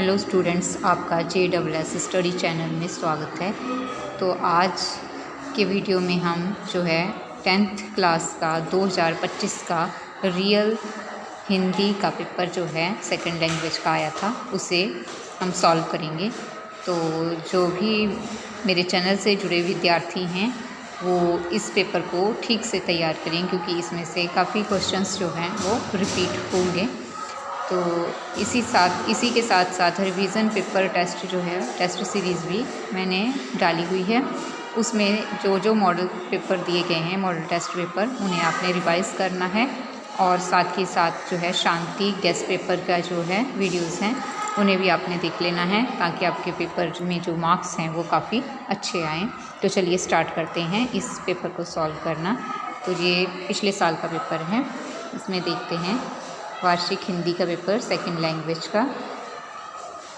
Hello students, आपका JSS study channel में स्वागत है। तो आज के वीडियो में हम जो है 10th क्लास का 2025 का रियल हिंदी का पेपर जो है सेकंड लैंग्वेज का आया था उसे हम सॉल्व करेंगे। तो जो भी मेरे चैनल से जुड़े विद्यार्थी हैं वो इस पेपर को ठीक से तैयार करें, क्योंकि इसमें से काफ़ी क्वेश्चंस जो हैं वो रिपीट होंगे। तो इसी के साथ साथ रिवीजन पेपर टेस्ट जो है टेस्ट सीरीज़ भी मैंने डाली हुई है। उसमें जो मॉडल पेपर दिए गए हैं, मॉडल टेस्ट पेपर, उन्हें आपने रिवाइज़ करना है और साथ ही साथ जो है शांति गेस्ट पेपर का जो है वीडियोस हैं उन्हें भी आपने देख लेना है, ताकि आपके पेपर में जो मार्क्स हैं वो काफ़ी अच्छे आएँ। तो चलिए स्टार्ट करते हैं इस पेपर को सॉल्व करना। तो ये पिछले साल का पेपर है। इसमें देखते हैं वार्षिक हिंदी का पेपर सेकंड लैंग्वेज का।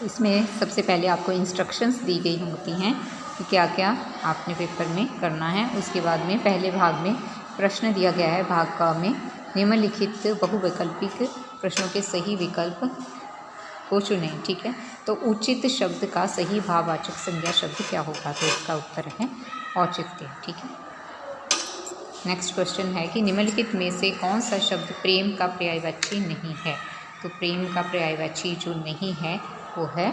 इसमें सबसे पहले आपको इंस्ट्रक्शंस दी गई होती हैं कि क्या क्या आपने पेपर में करना है। उसके बाद में पहले भाग में प्रश्न दिया गया है, भाग का में निम्नलिखित बहुवैकल्पिक प्रश्नों के सही विकल्प को चुनें। ठीक है, तो उचित शब्द का सही भाववाचक संज्ञा शब्द क्या होगा? तो इसका उत्तर है औचित्य। ठीक है, नेक्स्ट क्वेश्चन है कि निम्नलिखित में से कौन सा शब्द प्रेम का पर्यायवाची नहीं है? तो प्रेम का पर्यायवाची जो नहीं है वो है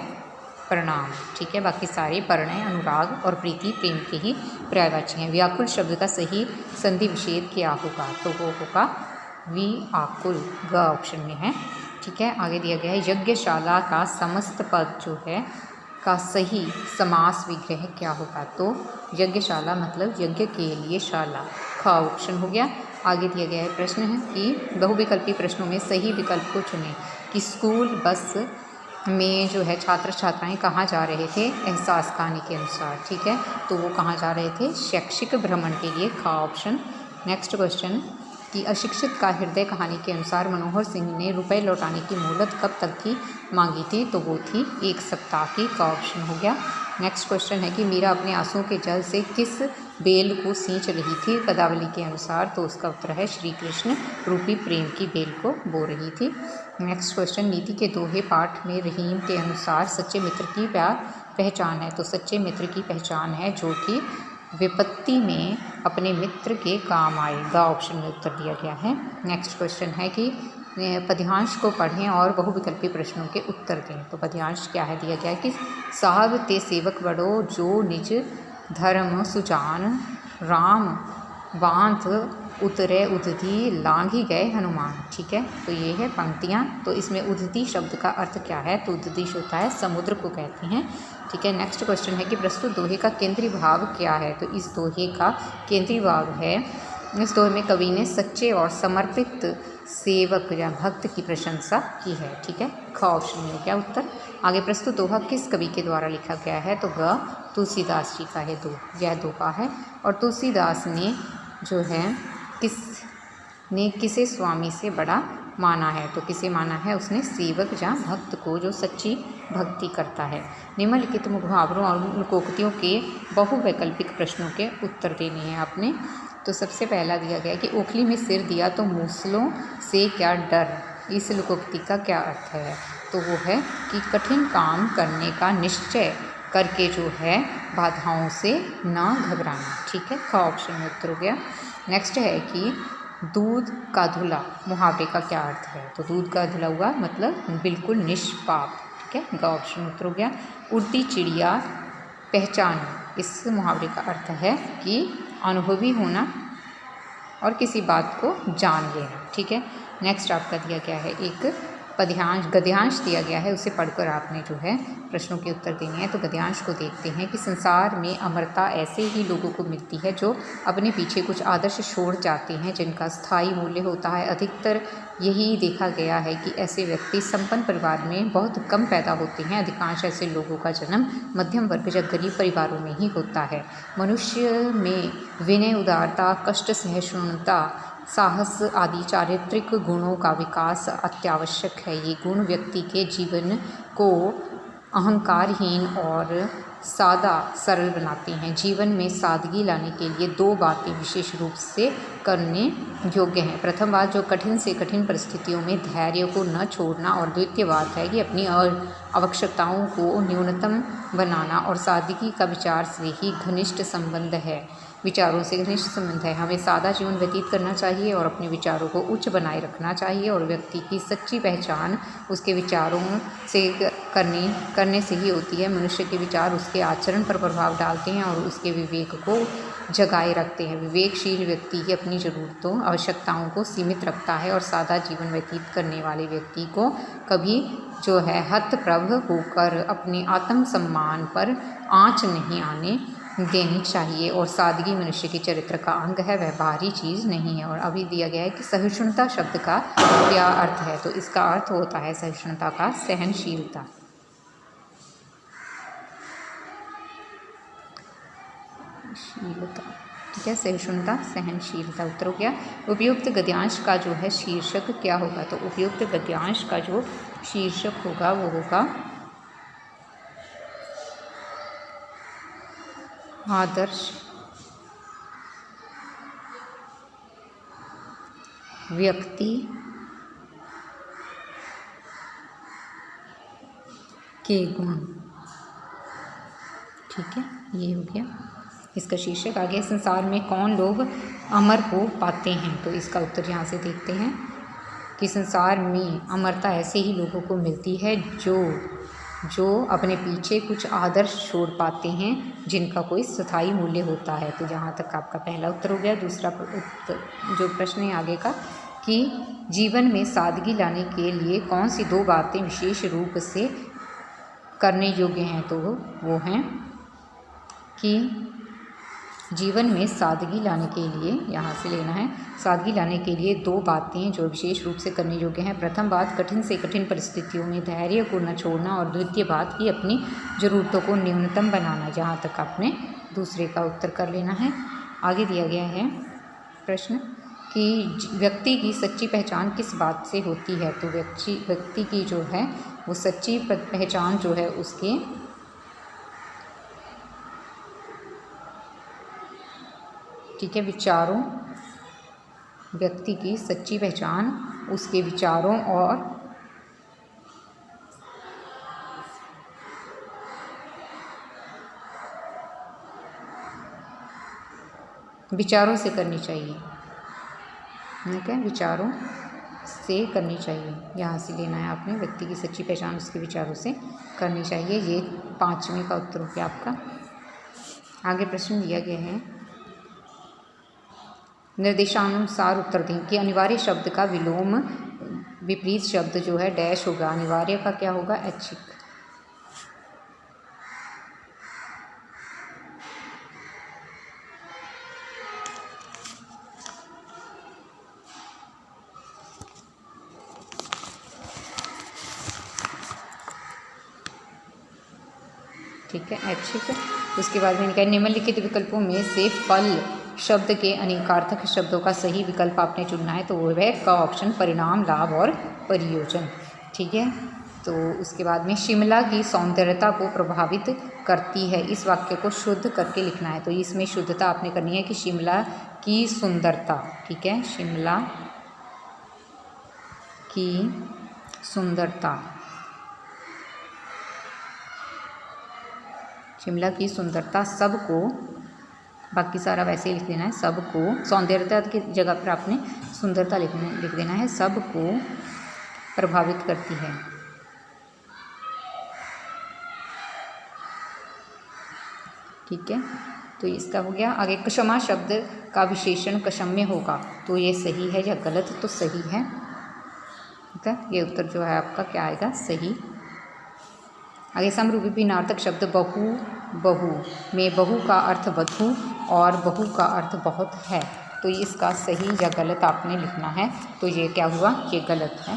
प्रणाम। ठीक है, बाकी सारे प्रणय, अनुराग और प्रीति प्रेम के ही पर्यायवाची हैं। व्याकुल शब्द का सही संधि विच्छेद क्या होगा? तो वो होगा व्याकुल, ग ऑप्शन में है। ठीक है, आगे दिया गया है यज्ञशाला का समस्त पद जो है का सही समास विग्रह क्या होगा? तो यज्ञशाला मतलब यज्ञ के लिए शाला, ख ऑप्शन हो गया। आगे दिया गया है प्रश्न है कि बहुविकल्पी प्रश्नों में सही विकल्प को चुनें कि स्कूल बस में जो है छात्र छात्राएं कहाँ जा रहे थे एहसास कहानी के अनुसार। ठीक है, तो वो कहाँ जा रहे थे? शैक्षिक भ्रमण के लिए, ख ऑप्शन। नेक्स्ट क्वेश्चन कि अशिक्षित का हृदय कहानी के अनुसार मनोहर सिंह ने रुपए लौटाने की मोहलत कब तक की मांगी थी? तो वो थी 1 सप्ताह की, का ऑप्शन हो गया। नेक्स्ट क्वेश्चन है कि मीरा अपने आंसुओं के जल से किस बेल को सींच रही थी पदावली के अनुसार? तो उसका उत्तर है श्री कृष्ण रूपी प्रेम की बेल को बो रही थी। नेक्स्ट क्वेश्चन नीति के दोहे पाठ में रहीम के अनुसार सच्चे मित्र की क्या पहचान है? तो सच्चे मित्र की पहचान है जो कि विपत्ति में अपने मित्र के काम आएगा, ऑप्शन में उत्तर दिया गया है। नेक्स्ट क्वेश्चन है कि पद्यांश को पढ़ें और बहुविकल्पी प्रश्नों के उत्तर दें। तो पद्यांश क्या है? दिया गया है कि साहब ते सेवक बड़ो जो निज धर्म सुजान, राम बांध उतरे उदधि लांघी गए हनुमान। ठीक है, तो ये है पंक्तियाँ। तो इसमें उदधि शब्द का अर्थ क्या है? तो उदधि होता है समुद्र को कहते हैं। ठीक है, नेक्स्ट क्वेश्चन है कि प्रस्तुत दोहे का केंद्रीय भाव क्या है? तो इस दोहे का केंद्रीय भाव है, इस दोहे में कवि ने सच्चे और समर्पित सेवक या भक्त की प्रशंसा की है। ठीक है, ख ऑप्शन में क्या उत्तर। आगे प्रस्तुत दोहा किस कवि के द्वारा लिखा गया है? तो ग तुलसीदास जी का है, यह दोहा है। और तुलसीदास ने जो है किसे स्वामी से बड़ा माना है? तो किसे माना है उसने? सेवक या भक्त को, जो सच्ची भक्ति करता है। निम्नलिखित मुहावरों और लोकोक्तियों के बहुवैकल्पिक प्रश्नों के उत्तर देने हैं आपने। तो सबसे पहला दिया गया कि ओखली में सिर दिया तो मूसलों से क्या डर, इस लोकोक्ति का क्या अर्थ है? तो वो है कि कठिन काम करने का निश्चय करके जो है बाधाओं से ना घबराना। ठीक है, ख ऑप्शन में उत्तर हो गया। नेक्स्ट है कि दूध का धुला मुहावरे का क्या अर्थ है? तो दूध का धुला हुआ मतलब बिल्कुल निष्पाप। ठीक है, ग ऑप्शन उत्तर हो गया। उड़ती चिड़िया पहचान, इस मुहावरे का अर्थ है कि अनुभवी होना और किसी बात को जान लेना। ठीक है, नेक्स्ट आपका दिया गया है एक गद्यांश दिया गया है, उसे पढ़कर आपने जो है प्रश्नों के उत्तर देने हैं। तो गद्यांश को देखते हैं कि संसार में अमरता ऐसे ही लोगों को मिलती है जो अपने पीछे कुछ आदर्श छोड़ जाते हैं जिनका स्थायी मूल्य होता है। अधिकतर यही देखा गया है कि ऐसे व्यक्ति संपन्न परिवार में बहुत कम पैदा होते हैं। अधिकांश ऐसे लोगों का जन्म मध्यम वर्ग या गरीब परिवारों में ही होता है। मनुष्य में विनय, उदारता, कष्ट सहिष्णुता, साहस आदि चारित्रिक गुणों का विकास अत्यावश्यक है। ये गुण व्यक्ति के जीवन को अहंकारहीन और सादा सरल बनाते हैं। जीवन में सादगी लाने के लिए दो बातें विशेष रूप से करने योग्य हैं। प्रथम बात, जो कठिन से कठिन परिस्थितियों में धैर्य को न छोड़ना, और द्वितीय बात है कि अपनी आवश्यकताओं को न्यूनतम बनाना। और सादगी का विचार से ही घनिष्ठ संबंध है, विचारों से घनिष्ठ संबंध है। हमें सादा जीवन व्यतीत करना चाहिए और अपने विचारों को उच्च बनाए रखना चाहिए। और व्यक्ति की सच्ची पहचान उसके विचारों से करने से ही होती है। मनुष्य के विचार उसके आचरण पर प्रभाव डालते हैं और उसके विवेक को जगाए रखते हैं। विवेकशील व्यक्ति ही अपनी ज़रूरतों, आवश्यकताओं को सीमित रखता है, और सादा जीवन व्यतीत करने वाले व्यक्ति को कभी जो है हतप्रभ होकर अपने आत्मसम्मान पर आँच नहीं आने देनी चाहिए। और सादगी मनुष्य के चरित्र का अंग है, वह बाहरी चीज़ नहीं है। और अभी दिया गया है कि सहिष्णुता शब्द का क्या अर्थ है, तो इसका अर्थ होता है सहिष्णुता का सहनशीलता। ठीक है, सहिष्णुता सहनशीलता। उत्तर हो गया। उपयुक्त गद्यांश का जो है शीर्षक क्या होगा, तो उपयुक्त गद्यांश का जो शीर्षक होगा वो होगा आदर्श व्यक्ति के गुण। ठीक है, ये हो गया इसका शीर्षक। आगे, संसार में कौन लोग अमर हो पाते हैं, तो इसका उत्तर यहाँ से देखते हैं कि संसार में अमरता ऐसे ही लोगों को मिलती है जो अपने पीछे कुछ आदर्श छोड़ पाते हैं जिनका कोई स्थायी मूल्य होता है। तो यहाँ तक आपका पहला उत्तर हो गया। दूसरा जो प्रश्न है आगे का कि जीवन में सादगी लाने के लिए कौन सी दो बातें विशेष रूप से करने योग्य हैं, तो वो हैं कि जीवन में सादगी लाने के लिए, यहाँ से लेना है, सादगी लाने के लिए दो बातें जो विशेष रूप से करने योग्य हैं। प्रथम बात, कठिन से कठिन परिस्थितियों में धैर्य को न छोड़ना, और द्वितीय बात कि अपनी ज़रूरतों को न्यूनतम बनाना। जहाँ तक आपने दूसरे का उत्तर कर लेना है। आगे दिया गया है प्रश्न कि व्यक्ति की सच्ची पहचान किस बात से होती है, तो व्यक्ति की जो है वो सच्ची पहचान जो है उसके ठीक है विचारों, व्यक्ति की सच्ची पहचान उसके विचारों और विचारों से करनी चाहिए। ठीक है, विचारों से करनी चाहिए, यहाँ से लेना है आपने। व्यक्ति की सच्ची पहचान उसके विचारों से करनी चाहिए, ये पाँचवें का उत्तर हो गया आपका। आगे प्रश्न दिया गया है, निर्देशानुसार उत्तर दें कि अनिवार्य शब्द का विलोम विपरीत शब्द जो है डैश होगा। अनिवार्य का क्या होगा, ऐच्छिक। ठीक है, ऐच्छिक। उसके बाद मैंने कहा निम्नलिखित विकल्पों में से फल शब्द के अनेकार्थक शब्दों का सही विकल्प आपने चुनना है, तो वो है का ऑप्शन, परिणाम, लाभ और प्रयोजन। ठीक है, तो उसके बाद में शिमला की सौंदर्यता को प्रभावित करती है, इस वाक्य को शुद्ध करके लिखना है। तो इसमें शुद्धता आपने करनी है कि शिमला की सुंदरता। ठीक है, शिमला की सुंदरता, शिमला की सुंदरता सबको, बाकी सारा वैसे ही लिख देना है, सबको, सौंदर्यता की जगह पर आपने सुंदरता लिख देना है, सबको प्रभावित करती है। ठीक है, तो इसका हो गया। आगे क्षमा शब्द का विशेषण क्षम्य होगा, तो ये सही है या गलत, तो सही है। ठीक है, ये उत्तर जो है आपका क्या आएगा, सही। आगे समरूपी भिन्नार्थक शब्द बहु, बहु में बहु का अर्थ वधु और बहु का अर्थ बहुत है, तो इसका सही या गलत आपने लिखना है। तो ये क्या हुआ, ये गलत है।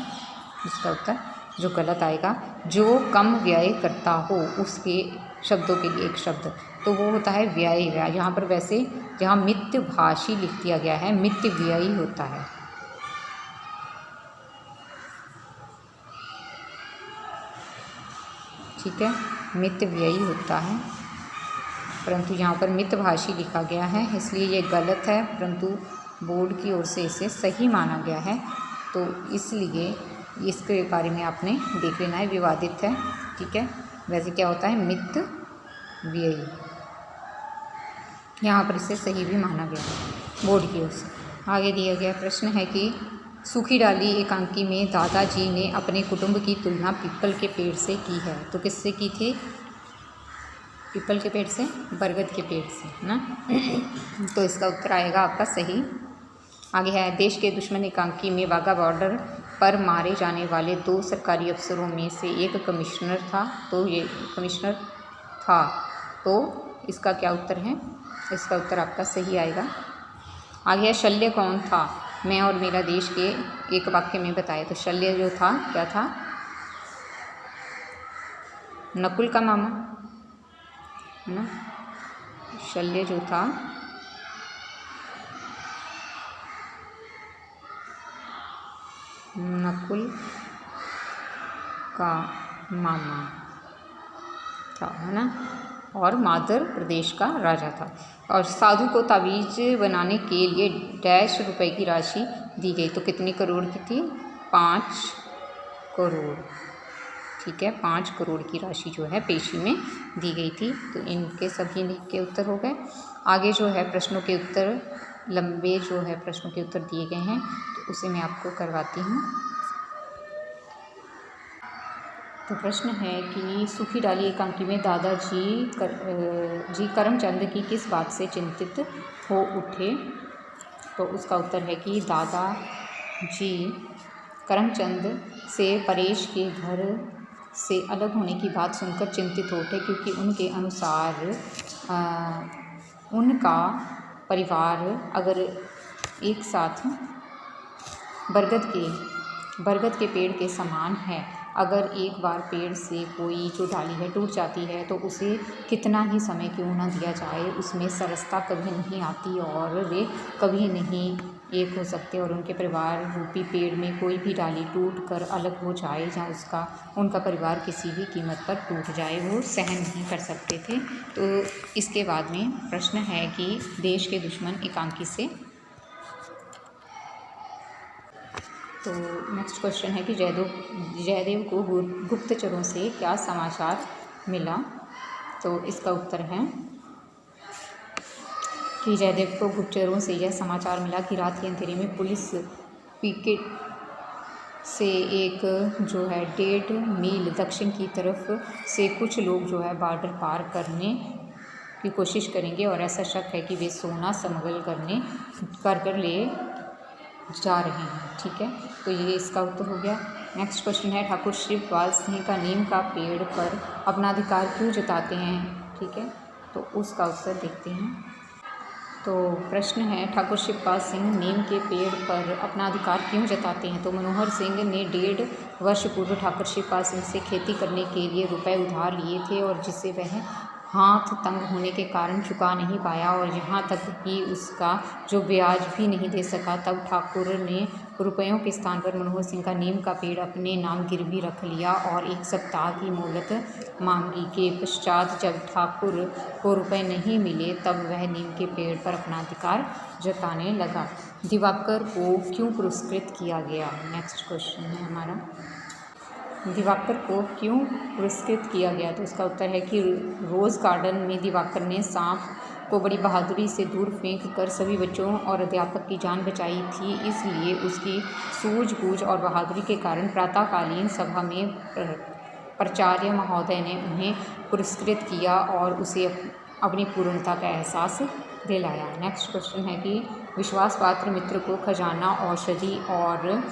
इसका उत्तर जो गलत आएगा, जो कम व्यय करता हो उसके शब्दों के लिए एक शब्द, तो वो होता है व्यय। यहाँ पर वैसे जहाँ मितभाषी लिख दिया गया है, मित व्ययी होता है। ठीक है, मितव्ययी होता है, परंतु यहाँ पर मितभाषी लिखा गया है इसलिए ये गलत है, परंतु बोर्ड की ओर से इसे सही माना गया है। तो इसलिए इसके बारे में आपने देख लेना है, विवादित है, ठीक है। वैसे क्या होता है, मितव्ययी, यहाँ पर इसे सही भी माना गया बोर्ड की ओर से। आगे दिया गया प्रश्न है कि सूखी डाली एकांकी में दादाजी ने अपने कुटुंब की तुलना पीपल के पेड़ से की है। तो किससे की थी? पीपल के पेड़ से, बरगद के पेड़ से, है ना। तो इसका उत्तर आएगा आपका सही। आगे है, देश के दुश्मन एकांकी में वाघा बॉर्डर पर मारे जाने वाले 2 सरकारी अफसरों में से एक कमिश्नर था। तो ये कमिश्नर था, तो इसका क्या उत्तर है? इसका उत्तर आपका सही आएगा। आगे है, शल्य कौन था? मैं और मेरा देश के एक वाक्य में बताए। तो शल्य जो था, क्या था? नकुल का मामा, है ना। शल्य जो था नकुल का मामा था, है ना, और मादर प्रदेश का राजा था। और साधु को तावीज़ बनाने के लिए डैश रुपए की राशि दी गई। तो कितनी करोड़ की थी? 5 करोड़, ठीक है। 5 करोड़ की राशि जो है पेशी में दी गई थी। तो इनके सभी के उत्तर हो गए। आगे जो है प्रश्नों के उत्तर, लंबे जो है प्रश्नों के उत्तर दिए गए हैं, तो उसे मैं आपको करवाती हूँ। तो प्रश्न है कि सूखी डाली एकांकी में दादाजी जी करमचंद की किस बात से चिंतित हो उठे? तो उसका उत्तर है कि दादाजी करमचंद से परेश के घर से अलग होने की बात सुनकर चिंतित हो उठे, क्योंकि उनके अनुसार उनका परिवार अगर एक साथ बरगद के पेड़ के समान है, अगर एक बार पेड़ से कोई जो डाली है टूट जाती है तो उसे कितना ही समय क्यों ना दिया जाए, उसमें सरसता कभी नहीं आती और वे कभी नहीं एक हो सकते। और उनके परिवार रूपी पेड़ में कोई भी डाली टूट कर अलग हो जाए या उनका परिवार किसी भी कीमत पर टूट जाए, वो सहन नहीं कर सकते थे। तो इसके बाद में प्रश्न है कि देश के दुश्मन एकांकी से। तो नेक्स्ट क्वेश्चन है कि जयदेव को गुप्तचरों से क्या समाचार मिला? तो इसका उत्तर है कि जयदेव को गुप्तचरों से यह समाचार मिला कि रात के अंधेरे में पुलिस पिकेट से एक जो है 1.5 मील दक्षिण की तरफ से कुछ लोग जो है बॉर्डर पार करने की कोशिश करेंगे, और ऐसा शक है कि वे सोना स्मगल कर ले जा रहे हैं, ठीक है। तो ये इसका उत्तर हो गया। नेक्स्ट क्वेश्चन है, ठाकुर शिवपाल सिंह का नीम का पेड़ पर अपना अधिकार क्यों जताते हैं? ठीक है, तो उसका उत्तर देखते हैं। तो प्रश्न है, ठाकुर शिवपाल सिंह नीम के पेड़ पर अपना अधिकार क्यों जताते हैं? तो मनोहर सिंह ने 1.5 वर्ष पूर्व ठाकुर शिवपाल सिंह से खेती करने के लिए रुपए उधार लिए थे, और जिसे वह हाथ तंग होने के कारण चुका नहीं पाया, और यहाँ तक कि उसका जो ब्याज भी नहीं दे सका। तब ठाकुर ने रुपयों के स्थान पर मनोहर सिंह का नीम का पेड़ अपने नाम गिरवी रख लिया और 1 सप्ताह की मोहलत मांगी। के पश्चात जब ठाकुर को रुपए नहीं मिले, तब वह नीम के पेड़ पर अपना अधिकार जताने लगा। दिवाकर को क्यों पुरस्कृत किया गया? नेक्स्ट क्वेश्चन है हमारा, दिवाकर को क्यों पुरस्कृत किया गया? तो उसका उत्तर है कि रोज़ गार्डन में दिवाकर ने सांप को बड़ी बहादुरी से दूर फेंक कर सभी बच्चों और अध्यापक की जान बचाई थी, इसलिए उसकी सूझबूझ और बहादुरी के कारण प्रातःकालीन सभा में प्राचार्य महोदय ने उन्हें पुरस्कृत किया और उसे अपनी पूर्णता का एहसास दिलाया। नेक्स्ट क्वेश्चन है कि विश्वास पात्र मित्र को खजाना, औषधि और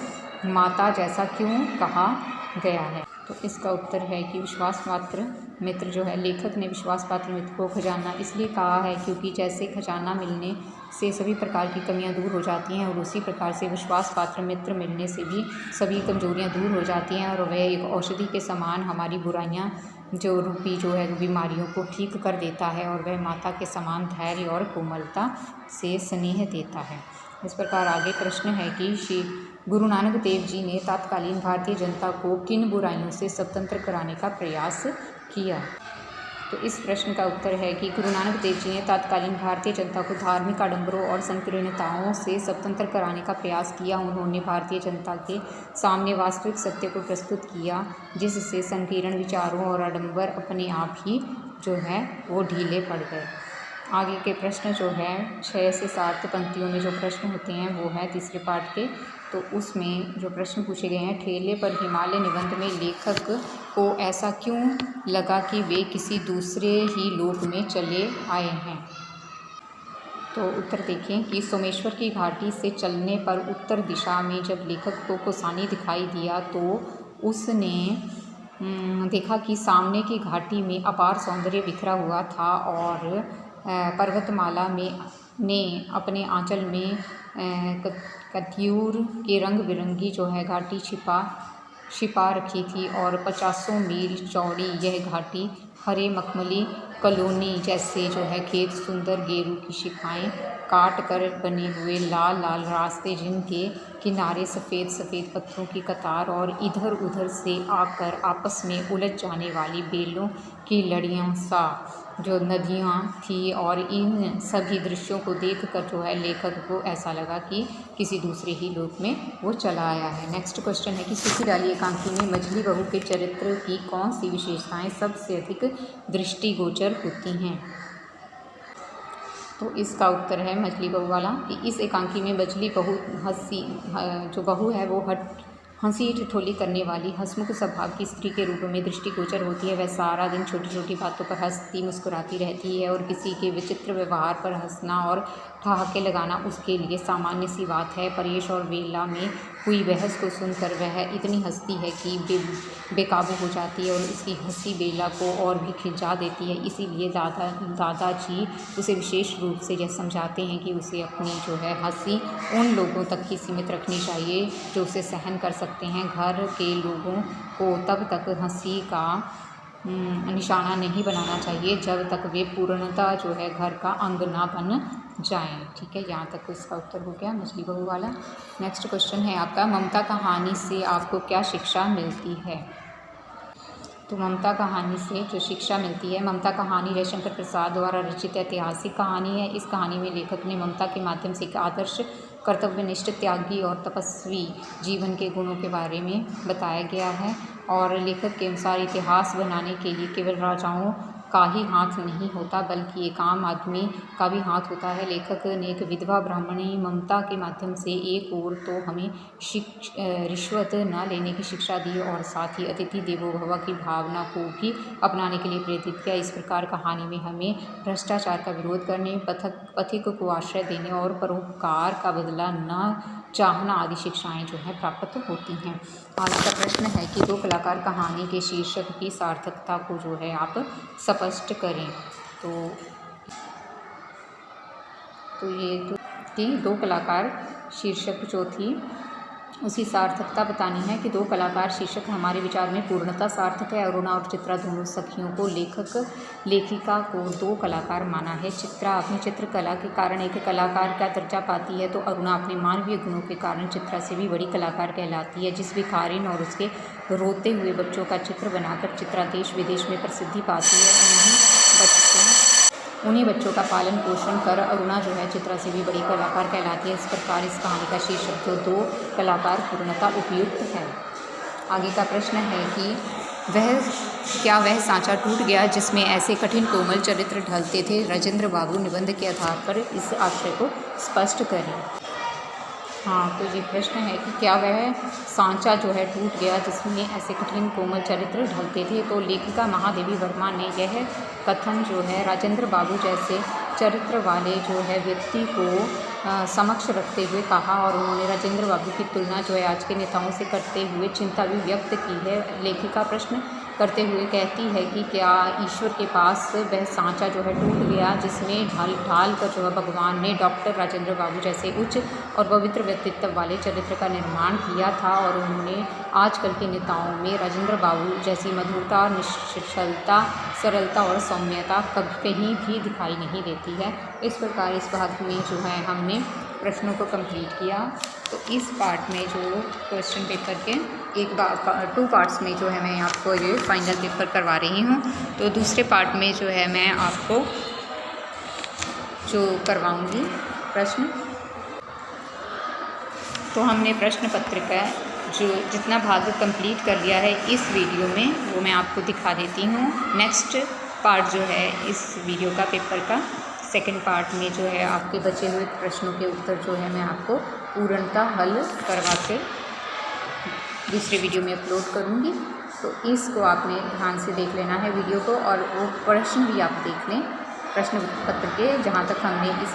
माता जैसा क्यों कहा गया है? तो इसका उत्तर है कि विश्वास पात्र मित्र जो है, लेखक ने विश्वास पात्र मित्र को खजाना इसलिए कहा है क्योंकि जैसे खजाना मिलने से सभी प्रकार की कमियां दूर हो जाती हैं, और उसी प्रकार से विश्वास पात्र मित्र मिलने से भी सभी कमजोरियां दूर हो जाती हैं, और वह एक औषधि के समान हमारी बुराइयां जो रूपी जो है बीमारियों को ठीक कर देता है, और वह माता के समान धैर्य और कोमलता से स्नेह देता है। इस प्रकार आगे प्रश्न है कि श्री गुरु नानक देव जी ने तत्कालीन भारतीय जनता को किन बुराइयों से स्वतंत्र कराने का प्रयास किया? तो इस प्रश्न का उत्तर है कि गुरु नानक देव जी ने तत्कालीन भारतीय जनता को धार्मिक आडंबरों और संकीर्णताओं से स्वतंत्र कराने का प्रयास किया। उन्होंने भारतीय जनता के सामने वास्तविक सत्य को प्रस्तुत किया, जिससे संकीर्ण विचारों और आडंबर अपने आप ही जो है वो ढीले पड़ गए। आगे के प्रश्न जो है 6 से 7 पंक्तियों में जो प्रश्न होते हैं वो है तीसरे पाठ के। तो उसमें जो प्रश्न पूछे गए हैं, ठेले पर हिमालय निबंध में लेखक को ऐसा क्यों लगा कि वे किसी दूसरे ही लोक में चले आए हैं। तो उत्तर देखें कि सोमेश्वर की घाटी से चलने पर उत्तर दिशा में जब लेखक को कौसानी दिखाई दिया तो उसने देखा कि सामने की घाटी में अपार सौंदर्य बिखरा हुआ था और पर्वतमाला ने अपने आंचल में कत्यूर के रंग बिरंगी जो है घाटी छिपा रखी थी और 50 मील चौड़ी यह घाटी हरे मखमली कॉलोनी जैसे जो है खेत, सुंदर गेरू की शिखाएं काट कर बने हुए लाल लाल रास्ते, जिनके किनारे सफ़ेद सफ़ेद पत्थरों की कतार और इधर उधर से आकर आपस में उलझ जाने वाली बेलों की लड़ियों सा जो नदियाँ थी। और इन सभी दृश्यों को देखकर जो है लेखक को ऐसा लगा कि किसी दूसरे ही लोक में वो चला आया है। नेक्स्ट क्वेश्चन है कि सूखी डाली एकांकी में मझली बहू के चरित्र की कौन सी विशेषताएं सबसे अधिक दृष्टिगोचर होती हैं। तो इसका उत्तर है मझली बहू वाला कि इस एकांकी में मझली बहू जो बहू है वो हंसी ठिठोली करने वाली हंसमुख स्वभाव की स्त्री के रूप में दृष्टिगोचर होती है। वह सारा दिन छोटी छोटी बातों पर हंसती मुस्कुराती रहती है और किसी के विचित्र व्यवहार पर हंसना और ठहाके लगाना उसके लिए सामान्य सी बात है। परेश और बेला में हुई बहस को सुनकर वह इतनी हंसती है कि बेकाबू हो जाती है और उसकी हंसी बेला को और भी खिंचा देती है। इसीलिए दादाजी उसे विशेष रूप से यह समझाते हैं कि उसे अपनी जो है हंसी उन लोगों तक ही सीमित रखनी चाहिए जो उसे सहन कर सकते हैं। घर के लोगों को तब तक हंसी का निशाना नहीं बनाना चाहिए जब तक वे पूर्णतः जो है घर का अंग ना बन जाएं। ठीक है, यहाँ तक इसका उत्तर हो गया मछली बहू वाला। नेक्स्ट क्वेश्चन है आपका, ममता कहानी से आपको क्या शिक्षा मिलती है। तो ममता कहानी से जो शिक्षा मिलती है, ममता कहानी रविशंकर प्रसाद द्वारा रचित ऐतिहासिक कहानी है। इस कहानी में लेखक ने ममता के माध्यम से एक आदर्श कर्तव्यनिष्ठ, त्यागी और तपस्वी जीवन के गुणों के बारे में बताया गया है। और लेखक के अनुसार इतिहास बनाने के लिए केवल राजाओं का ही हाथ नहीं होता बल्कि एक आम आदमी का भी हाथ होता है। लेखक ने एक विधवा ब्राह्मणी ममता के माध्यम से एक ओर तो हमें रिश्वत न लेने की शिक्षा दी और साथ ही अतिथि देवो भव की भावना को भी अपनाने के लिए प्रेरित किया। इस प्रकार कहानी में हमें भ्रष्टाचार का विरोध करने, पथिक को आश्रय देने और परोपकार का बदला न चाहना आदि शिक्षाएं जो है प्राप्त होती हैं। आज का प्रश्न है कि दो कलाकार कहानी के शीर्षक की सार्थकता को जो है आप स्पष्ट करें। तो ये थी दो कलाकार शीर्षक जो थी उसकी सार्थकता बतानी है कि दो कलाकार शीर्षक हमारे विचार में पूर्णतः सार्थक है। अरुणा और चित्रा दोनों सखियों को लेखिका को दो कलाकार माना है। चित्रा अपनी चित्रकला के कारण एक कलाकार का दर्जा पाती है तो अरुणा अपने मानवीय गुणों के कारण चित्रा से भी बड़ी कलाकार कहलाती है। जिस भिखारिन और उसके रोते हुए बच्चों का चित्र बनाकर चित्रा देश विदेश में प्रसिद्धि पाती है, उन्हीं बच्चों का पालन पोषण कर अरुणा जो है चित्रा से भी बड़ी कलाकार कहलाती है। इस प्रकार इस कहानी का शीर्षक जो दो कलाकार पूर्णतः उपयुक्त है। आगे का प्रश्न है कि वह सांचा टूट गया जिसमें ऐसे कठिन कोमल चरित्र ढलते थे। राजेंद्र बाबू निबंध के आधार पर इस आशय को स्पष्ट करें। हाँ, तो ये प्रश्न है कि क्या वह सांचा जो है टूट गया जिसमें ऐसे कठिन कोमल चरित्र ढलते थे। तो लेखिका महादेवी वर्मा ने यह कथन जो है राजेंद्र बाबू जैसे चरित्र वाले जो है व्यक्ति को समक्ष रखते हुए कहा और उन्होंने राजेंद्र बाबू की तुलना जो है आज के नेताओं से करते हुए चिंता भी व्यक्त की है। लेखिका प्रश्न करते हुए कहती है कि क्या ईश्वर के पास वह सांचा जो है टूट गया जिसमें ढाल कर जो है भगवान ने डॉक्टर राजेंद्र बाबू जैसे उच्च और पवित्र व्यक्तित्व वाले चरित्र का निर्माण किया था। और उन्होंने आजकल के नेताओं में राजेंद्र बाबू जैसी मधुरता, निश्चलता, सरलता और सौम्यता कहीं भी दिखाई नहीं देती है। इस प्रकार इस भाग में जो है हमने प्रश्नों को कंप्लीट किया। तो इस पार्ट में जो क्वेश्चन पेपर के एक बार 2 पार्ट्स में जो है मैं आपको ये फाइनल पेपर करवा रही हूँ। तो दूसरे पार्ट में जो है मैं आपको जो करवाऊँगी प्रश्न, तो हमने प्रश्न पत्र का जो जितना भाग कंप्लीट कर लिया है इस वीडियो में, वो मैं आपको दिखा देती हूँ। नेक्स्ट पार्ट जो है इस वीडियो का पेपर का सेकंड पार्ट में जो है आपके बचे हुए प्रश्नों के उत्तर जो है मैं आपको पूर्णतः हल करवा के दूसरे वीडियो में अपलोड करूँगी। तो इसको आपने ध्यान से देख लेना है वीडियो को, और वो प्रश्न भी आप देख लें प्रश्न पत्र के, जहाँ तक हमने इस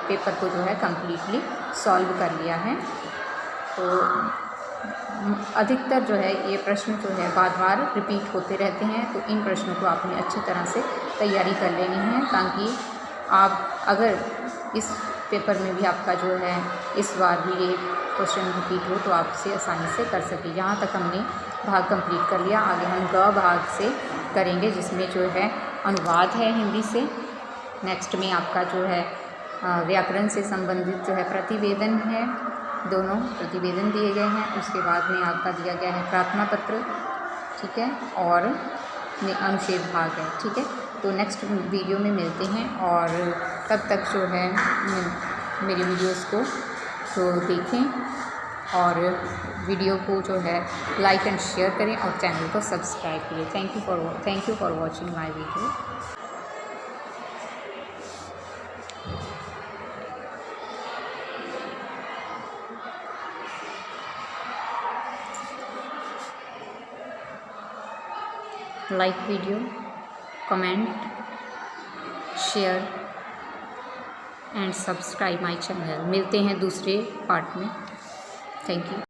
पेपर को जो है कम्प्लीटली सॉल्व कर लिया है। तो अधिकतर जो है ये प्रश्न जो है बार बार रिपीट होते रहते हैं, तो इन प्रश्नों को आपने अच्छी तरह से तैयारी कर लेनी है, ताकि आप अगर इस पेपर में भी आपका जो है इस बार भी ये क्वेश्चन रिपीट हो तो आप इसे आसानी से कर सकें। यहाँ तक हमने भाग कंप्लीट कर लिया। आगे हम ग भाग से करेंगे, जिसमें जो है अनुवाद है हिंदी से। नेक्स्ट में आपका जो है व्याकरण से संबंधित जो है प्रतिवेदन है, दोनों प्रतिवेदन दिए गए हैं। उसके बाद में आपका दिया गया है प्रार्थना पत्र, ठीक है, और अनुच्छेद भाग है, ठीक है। तो नेक्स्ट वीडियो में मिलते हैं, और तब तक जो है मेरी वीडियोस को तो देखें, और वीडियो को जो है लाइक एंड शेयर करें, और चैनल को सब्सक्राइब करें। Thank you for watching my video. Like video, comment, share and subscribe my channel. मिलते हैं दूसरे पार्ट में। Thank you.